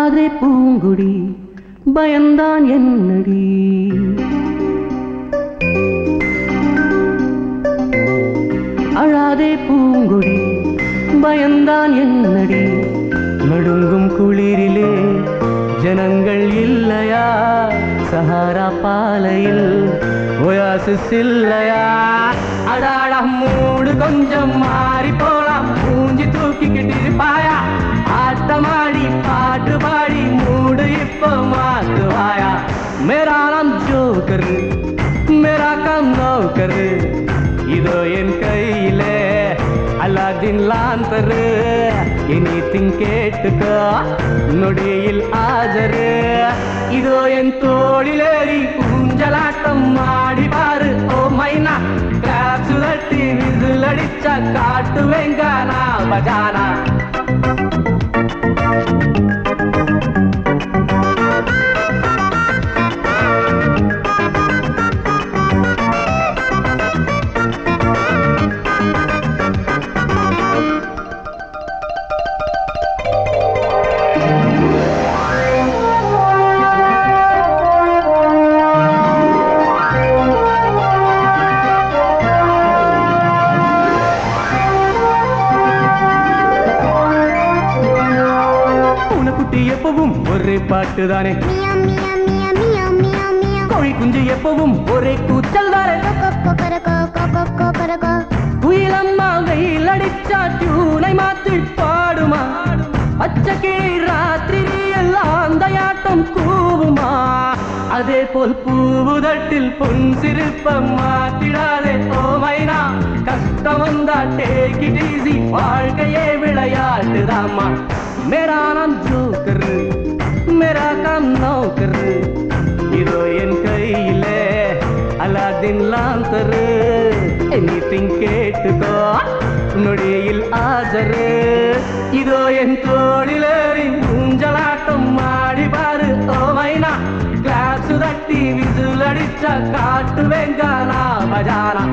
அழாதே பூங்குடி பயந்தான் என்னடி அழாதே பூங்குடி பயந்தான் என்னடி நடுங்கும் குளிரிலே ஜனங்கள் இல்லையா சஹாரா பாலையில் ஒயாசிஸ் இல்லையா அடாடா மூடு கொஞ்சம் மாறி போலாம் மூஞ்சி தூக்கிக்கிட்டு இருப்பாயா ஆட்டமாடி பாட்டு பாடி மூடு இப்போ மாத்துவாயா மேரா நாம் ஜோக்கர் மேரா கம் நௌக்கர் இதோ என் கையிலே அலாதீன் லாந்தரு எனிதிங் கேட்டுக்கோ நொடியில் ஆஜரு இதோ என் தோளிலேறி ஊஞ்சலாட்டம் ஆடி பாரு ஓ மைனா கிராப் சுழட்டி விசில் அடிச்சா காட்டுவேங்க நான் பஜானா எப்பவும் ஒரே பாட்டு தானே கோழி குஞ்சு எப்பவும் ஒரே கூச்சல் தானே குயிலம்மா வெயில் அடிச்சா டியூனை மாத்தி பாடுமா பச்சை கிளி ராத்திரி எல்லாம் தயாட்டம் கூவுமா அதே போல் பூவுதட்டில் பொன் சிரிப்பம் மாத்திடாதே ஓ மைனா கஷ்டம் வந்தா டேக் இட் ஈஸி வாழ்க்கையே விளையாட்டுதாம்மா मेरा नाम जोकर मेरा काम नौकर இதோ என் கையிலே அலாதீன் லாந்தர் எனிதிங் கேட்டுக்கோ நொடியில் ஆஜரு இதோ என் தோளிலேறி ஊஞ்சலாட்டம் ஆடி பாரு ஓ மைனா கிளாஸ் தட்டி விசில் அடிச்சா காட்டுவேங்க நான் பஜானா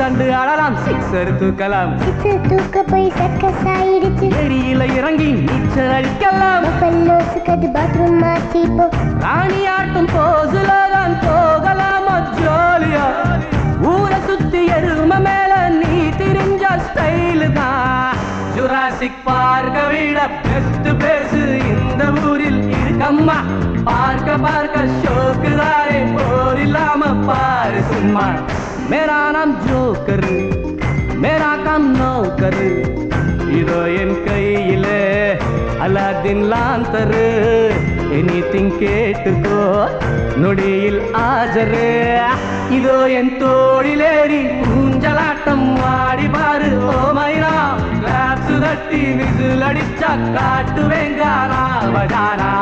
தண்டு ஆடலாம் சிக்ஸர் தூக்கலாம் சிக்ஸர் தூக்க போய் சர்க்கஸ் ஆயிடுச்சு ஏரியில இறங்கி நீச்சல் அடிக்கலாம் பல்லோசுக்கு பாத்ரூம் ஆச்சு இப்போ ராணி ஆட்டும் போசுல தான் போகலாமா ஜாலியா ஊரை சுத்தி எரும மேல நீ திரிஞ்ச ஸ்டைலு தான் ஜுராசிக் பார்க்க விட பெஸ்ட் பேசு இந்த ஊரில் இருக்கம்மா பார்க்க பார்க்க ஷோக்கு தானே போர் இல்லாம பாரு சும்மா मेरा नाम जोकर मेरा काम नौकर இதோ என் கையிலே அலாதீன் லாந்தர் எனிதிங் கேட்டுக்கோ நொடியில் ஆஜரு இதோ என் தோளிலேறி ஊஞ்சலாட்டம் ஆடி பாரு ஓ மைனா கிளாஸ் தட்டி விசில் அடிச்சா காட்டுவேங்க நான் பஜானா